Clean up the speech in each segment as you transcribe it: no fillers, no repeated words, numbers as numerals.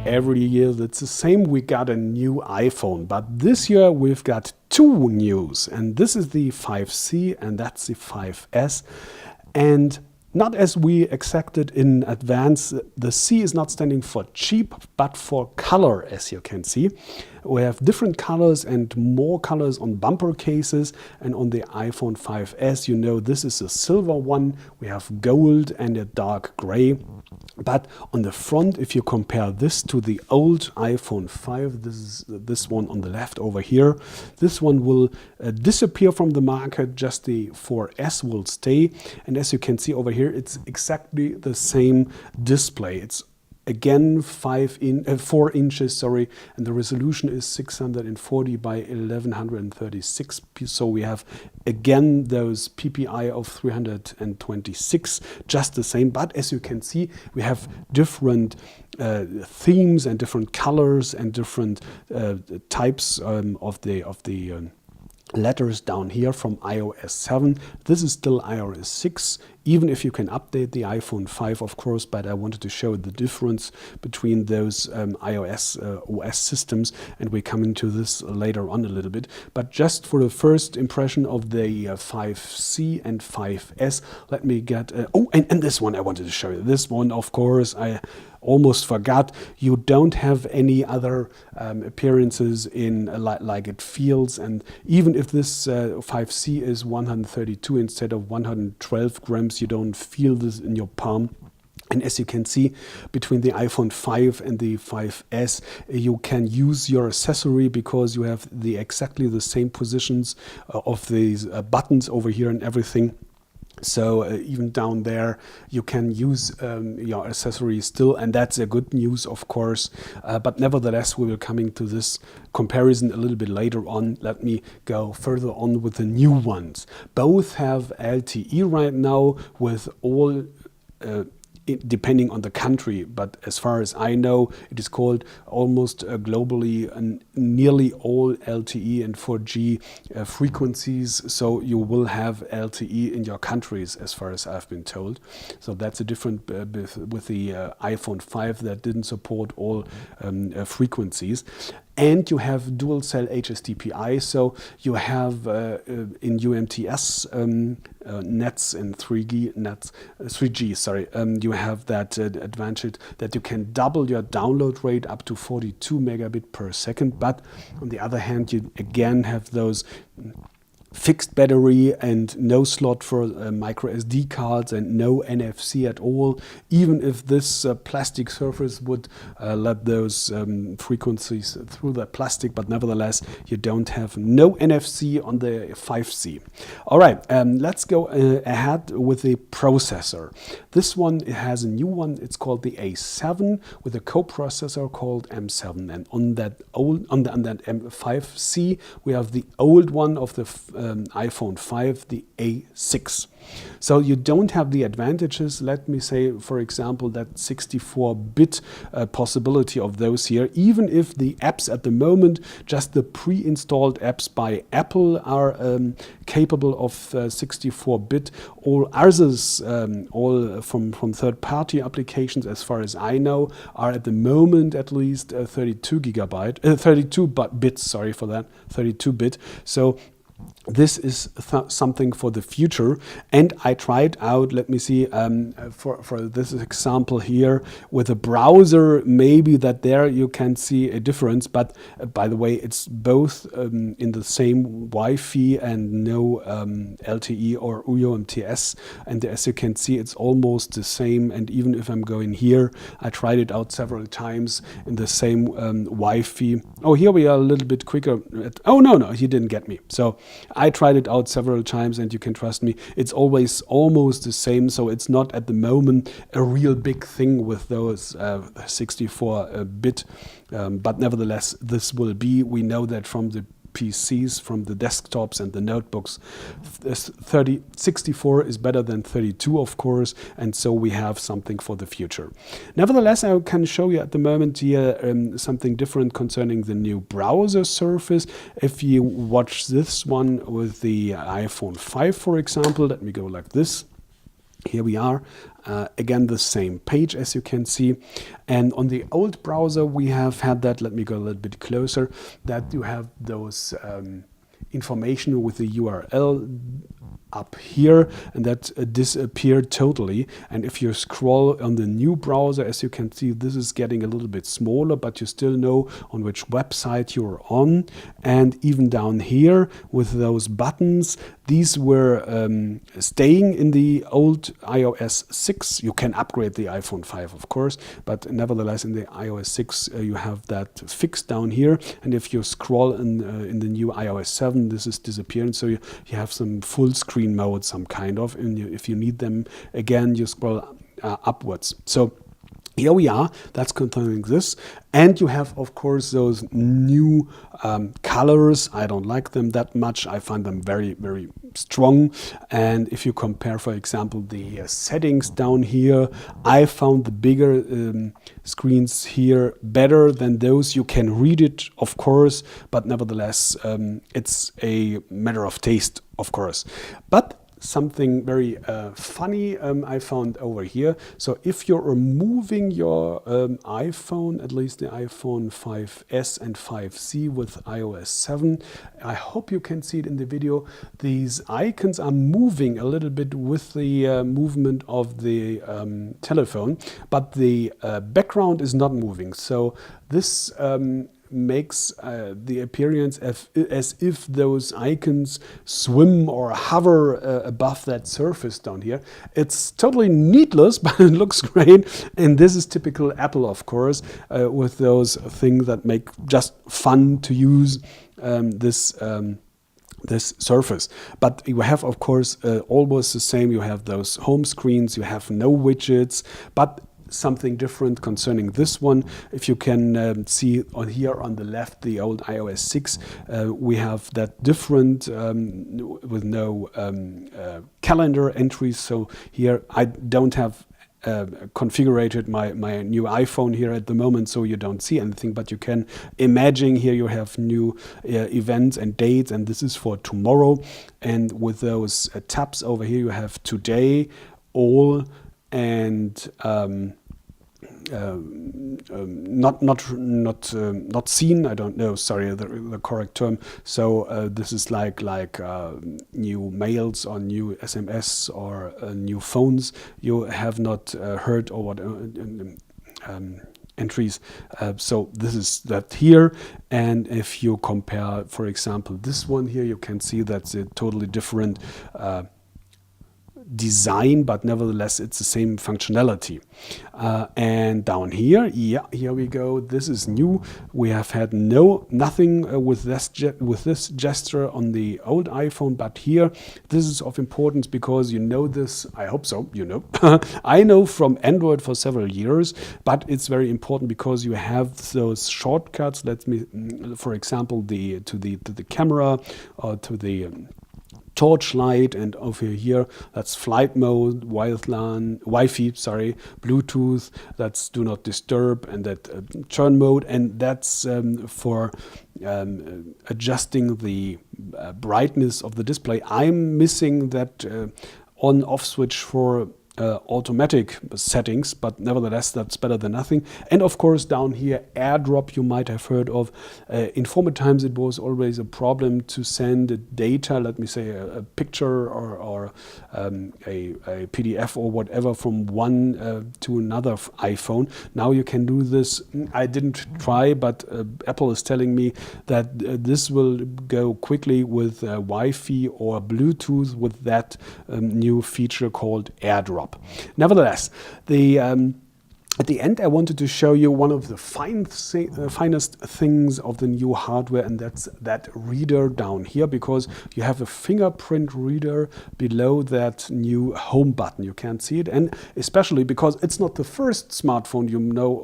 every year that's the same. We got a new iPhone, but this year we've got two news, and this is the 5C and that's the 5S. And not as we expected in advance, the C is not standing for cheap, but for color, as you can see. We have different colors and more colors on bumper cases, and on the iPhone 5S, you know, this is a silver one. We have gold and a dark gray. But on the front, if you compare this to the old iPhone 5, this is this one on the left over here. This one will disappear from the market, just the 4S will stay. And as you can see over here, it's exactly the same display. It's again 4 inches, sorry, and the resolution is 640 by 1136. So we have again those PPI of 326, just the same. But as you can see, we have different themes and different colors and different types of the letters down here from iOS 7. This is still iOS 6, even if you can update the iPhone 5, of course, but I wanted to show the difference between those iOS OS systems, and we come into this later on a little bit. But just for the first impression of the 5C and 5S, let me get... and this one I wanted to show you. This one, of course, I almost forgot. You don't have any other appearances in like it feels, and even if this 5C is 132 instead of 112 grams, you don't feel this in your palm. And as you can see, between the iPhone 5 and the 5S, you can use your accessory because you have exactly the same positions of these buttons over here and everything. So even down there, you can use your accessories still, and that's a good news, of course. But nevertheless, we will come into this comparison a little bit later on. Let me go further on with the new ones. Both have LTE right now with all depending on the country, but as far as I know, it is called almost globally nearly all LTE and 4G frequencies. So you will have LTE in your countries, as far as I've been told. So that's a different with the iPhone 5 that didn't support all frequencies. And you have dual cell HSDPI, so you have in UMTS nets and 3G nets, 3G, sorry, you have that advantage that you can double your download rate up to 42 megabit per second. But on the other hand, you again have those fixed battery and no slot for micro SD cards and no NFC at all, even if this plastic surface would let those frequencies through the plastic, but nevertheless you don't have no NFC on the 5C. All right, let's go ahead with the processor. This one has a new one. It's called the A7 with a co-processor called M7, and on that M5C we have the old one of the iPhone 5, the A6. So you don't have the advantages, let me say, for example, that 64-bit possibility of those here, even if the apps at the moment, just the pre-installed apps by Apple are capable of 64-bit. All others, all from third-party applications, as far as I know, are at the moment at least 32 bits, sorry for that, 32-bit. So this is something for the future, and I tried out, let me see, for this example here with a browser, maybe that there you can see a difference, but by the way, it's both in the same Wi-Fi and no LTE or UMTS, and as you can see, it's almost the same. And even if I'm going here, I tried it out several times in the same Wi-Fi. Oh, here we are a little bit quicker. Oh, no, he didn't get me. So I tried it out several times, and you can trust me, it's always almost the same. So it's not at the moment a real big thing with those 64-bit, but nevertheless, this will be. We know that from the PCs, from the desktops and the notebooks, 64 is better than 32, of course, and so we have something for the future. Nevertheless, I can show you at the moment here something different concerning the new browser surface. If you watch this one with the iPhone 5, for example, let me go like this. Here we are, again the same page as you can see, and on the old browser we have had that, let me go a little bit closer, that you have those information with the URL up here, and that disappeared totally. And if you scroll on the new browser, as you can see, this is getting a little bit smaller, but you still know on which website you're on. And even down here with those buttons, these were staying in the old iOS 6. You can upgrade the iPhone 5, of course, but nevertheless in the iOS 6 you have that fixed down here. And if you scroll in the new iOS 7, this is disappearing. So you have some full screen mode, some kind of, and if you need them again, you scroll upwards. So here we are, that's concerning this. And you have, of course, those new colors. I don't like them that much. I find them very, very strong. And if you compare, for example, the settings down here, I found the bigger screens here better than those. You can read it, of course, but nevertheless, it's a matter of taste, of course. But something very funny I found over here. So if you're removing your iPhone, at least the iPhone 5S and 5C with iOS 7, I hope you can see it in the video, these icons are moving a little bit with the movement of the telephone, but the background is not moving. So this makes the appearance as if those icons swim or hover above that surface down here. It's totally needless, but it looks great. And this is typical Apple, of course, with those things that make just fun to use this surface. But you have, of course, almost the same. You have those home screens, you have no widgets, but something different concerning this one. If you can see on here on the left, the old iOS 6, we have that different with no calendar entries. So here I don't have configured my new iPhone here at the moment, so you don't see anything, but you can imagine here you have new events and dates, and this is for tomorrow. And with those tabs over here, you have today, all, and not seen. I don't know. Sorry, the correct term. So this is like new mails or new SMS or new phones you have not heard or what. Entries. So this is that here. And if you compare, for example, this one here, you can see that's a totally different design, but nevertheless it's the same functionality. And down here, here we go. This is new. We have had nothing with this gesture on the old iPhone, but here this is of importance because you know this. I hope so. You know, I know from Android for several years, but it's very important because you have those shortcuts. Let me, for example, to the camera or to the torchlight, and over here that's flight mode, Wi-Fi, sorry, Bluetooth, that's do not disturb, and that turn mode, and that's for adjusting the brightness of the display. I'm missing that on-off switch for automatic settings, but nevertheless that's better than nothing. And of course down here, Airdrop, you might have heard of. In former times it was always a problem to send data, let me say a picture or a PDF or whatever from one to another iPhone. Now you can do this. I didn't try, but Apple is telling me that this will go quickly with Wi-Fi or Bluetooth with that new feature called Airdrop. Nevertheless, at the end, I wanted to show you one of the finest things of the new hardware, and that's that reader down here, because you have a fingerprint reader below that new home button. You can't see it, and especially because it's not the first smartphone you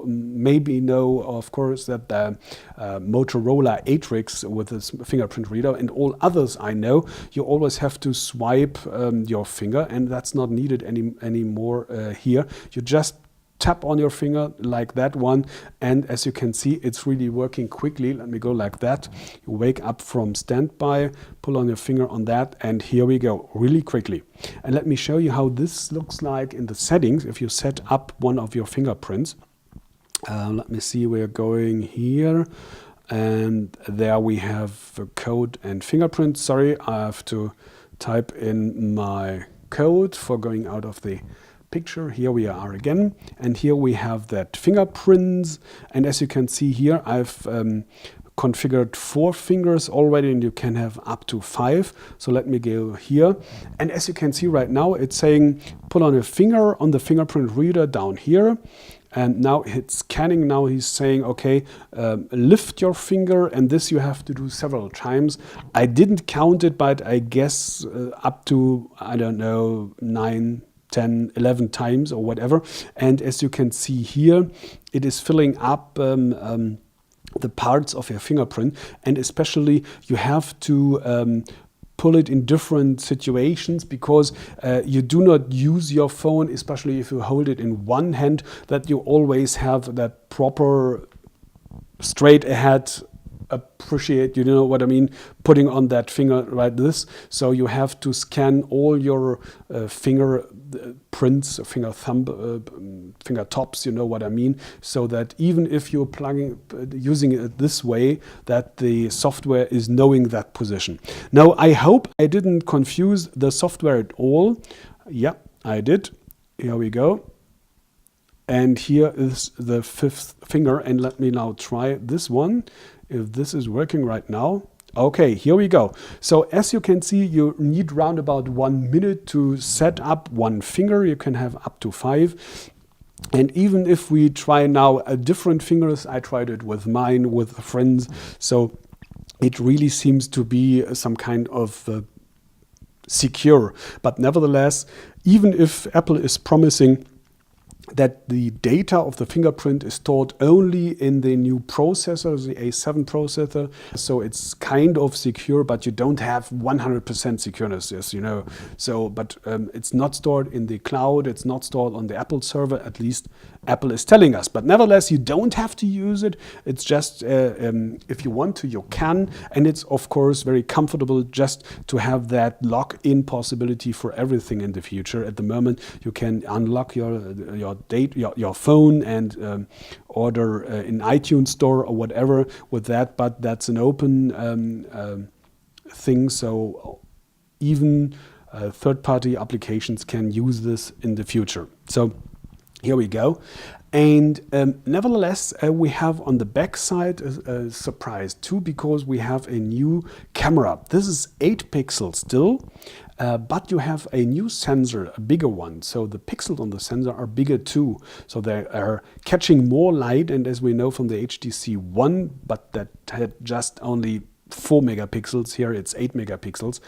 maybe know, of course, that the Motorola Atrix with its fingerprint reader, and all others I know, you always have to swipe your finger, and that's not needed anymore here. You just tap on your finger like that one, and as you can see, it's really working quickly. Let me go like that. You wake up from standby, pull on your finger on that, and here we go, really quickly. And let me show you how this looks like in the settings if you set up one of your fingerprints. Let me see, we're going here, and there we have the code and fingerprint. Sorry, I have to type in my code for going out of the picture. Here we are again, and here we have that fingerprints, and as you can see here, I've configured 4 fingers already, and you can have up to 5. So let me go here, and as you can see right now, it's saying put on a finger on the fingerprint reader down here, and now it's scanning. Now he's saying, okay, lift your finger, and this you have to do several times. I didn't count it, but I guess up to, I don't know, 9, 10, 11 times or whatever. And as you can see here, it is filling up the parts of your fingerprint, and especially you have to pull it in different situations, because you do not use your phone, especially if you hold it in one hand, that you always have that proper straight ahead appreciate, you know what I mean, putting on that finger like this. So you have to scan all your finger prints, finger thumb, finger tops, you know what I mean, so that even if you're using it this way, that the software is knowing that position. Now, I hope I didn't confuse the software at all. Yeah, I did. Here we go. And here is the 5th finger, and let me now try this one, if this is working right now. Okay, here we go. So as you can see, you need round about 1 minute to set up one finger. You can have up to 5. And even if we try now different fingers, I tried it with mine, with friends, so it really seems to be some kind of secure. But nevertheless, even if Apple is promising that the data of the fingerprint is stored only in the new processor, the A7 processor, so it's kind of secure, but you don't have 100% secureness, as you know. So, but it's not stored in the cloud, it's not stored on the Apple server, at least Apple is telling us. But nevertheless, you don't have to use it. It's just, if you want to, you can. And it's, of course, very comfortable just to have that lock-in possibility for everything in the future. At the moment, you can unlock your phone and order in iTunes store or whatever with that, but that's an open thing, so even third-party applications can use this in the future. So here we go. And nevertheless, we have on the back side a surprise too, because we have a new camera. This is 8 pixels still, but you have a new sensor, a bigger one. So the pixels on the sensor are bigger too. So they are catching more light. And as we know from the HTC One, but that had just only 4 megapixels, here it's 8 megapixels.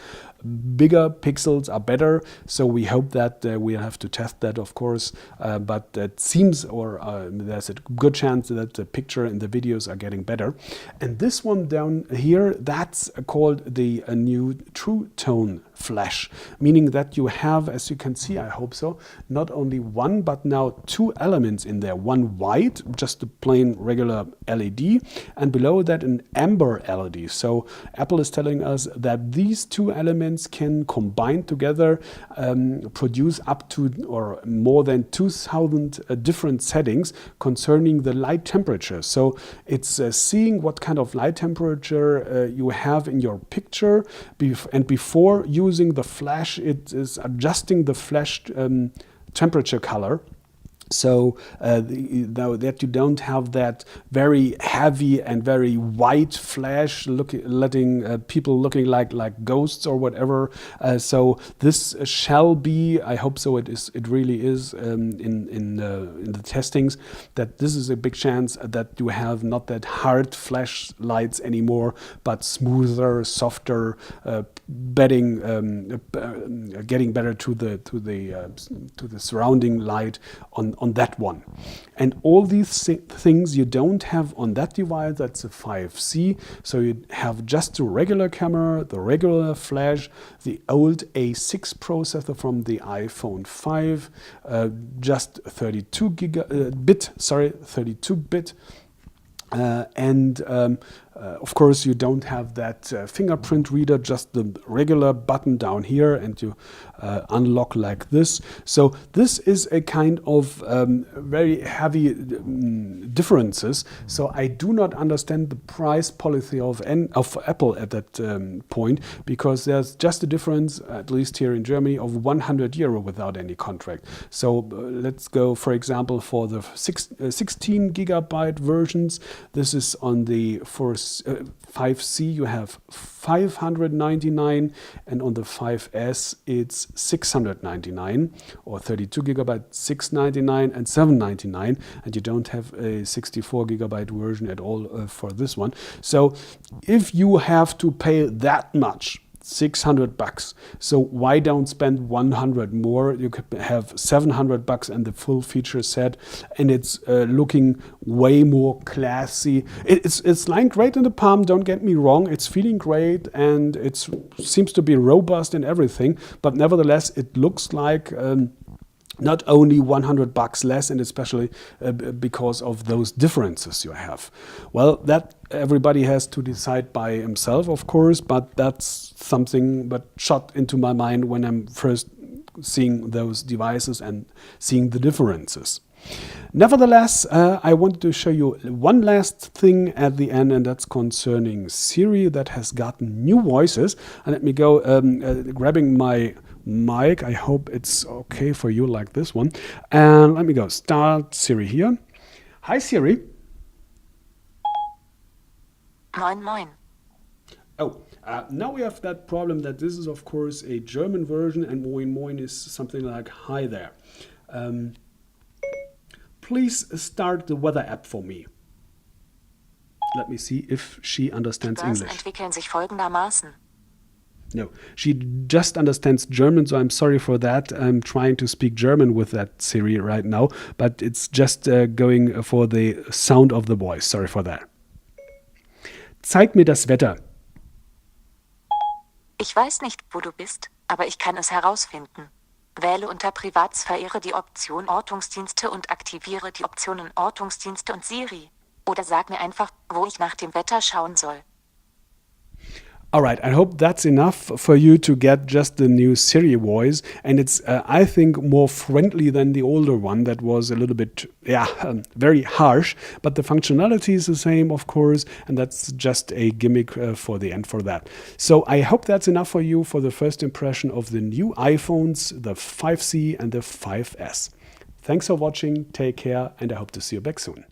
Bigger pixels are better, so we hope that we have to test that, of course, but it seems, or there's a good chance that the picture and the videos are getting better. And this one down here, that's called the new True Tone flash, meaning that you have, as you can see, I hope so, not only one but now 2 elements in there. One white, just a plain regular LED, and below that an amber LED. So Apple is telling us that these 2 elements can combine together, produce up to or more than 2,000 different settings concerning the light temperature. So it's seeing what kind of light temperature you have in your picture, and before using the flash, it is adjusting the flash temperature color. So that you don't have that very heavy and very white flash letting people looking like ghosts or whatever. So this shall be, I hope so, it really is in the testings, that this is a big chance that you have not that hard flash lights anymore, but smoother, softer, getting better to the surrounding light on on that one. And all these things you don't have on that device. That's a 5C. So you have just the regular camera, the regular flash, the old A6 processor from the iPhone 5, just 32-bit, of course, you don't have that fingerprint reader, just the regular button down here, and you unlock like this. So this is a kind of very heavy differences. So I do not understand the price policy of Apple at that point, because there's just a difference, at least here in Germany, of €100 without any contract. So let's go, for example, for the 16 gigabyte versions. This is on the 5C you have 599, and on the 5S it's 699, or 32 gigabyte 699 and 799, and you don't have a 64 gigabyte version at all for this one. So if you have to pay that much, $600. So why don't spend 100 more? You could have $700 and the full feature set, and it's looking way more classy. It's lying great in the palm, don't get me wrong. It's feeling great, and it seems to be robust and everything, but nevertheless it looks like not only $100 less, and especially because of those differences you have. Well, that everybody has to decide by himself, of course, but that's something that shot into my mind when I'm first seeing those devices and seeing the differences. Nevertheless, I wanted to show you one last thing at the end, and that's concerning Siri, that has gotten new voices. And let me go grabbing my mic. I hope it's okay for you like this one. And let me go start Siri here. Hi Siri. Moin, moin. Oh, now we have that problem that this is of course a German version, and moin moin is something like hi there. Please start the weather app for me. Let me see if she understands Die Börsen English. entwickeln sich folgendermaßen. No, she just understands German, so I'm sorry for that. I'm trying to speak German with that Siri right now, but it's just going for the sound of the voice. Sorry for that. Zeig mir das Wetter. Ich weiß nicht, wo du bist, aber ich kann es herausfinden. Wähle unter Privatsphäre die Option Ortungsdienste und aktiviere die Optionen Ortungsdienste und Siri. Oder sag mir einfach, wo ich nach dem Wetter schauen soll. All right, I hope that's enough for you to get just the new Siri voice, and it's, I think, more friendly than the older one that was a little bit, very harsh, but the functionality is the same, of course, and that's just a gimmick for the end for that. So I hope that's enough for you for the first impression of the new iPhones, the 5C and the 5S. Thanks for watching, take care, and I hope to see you back soon.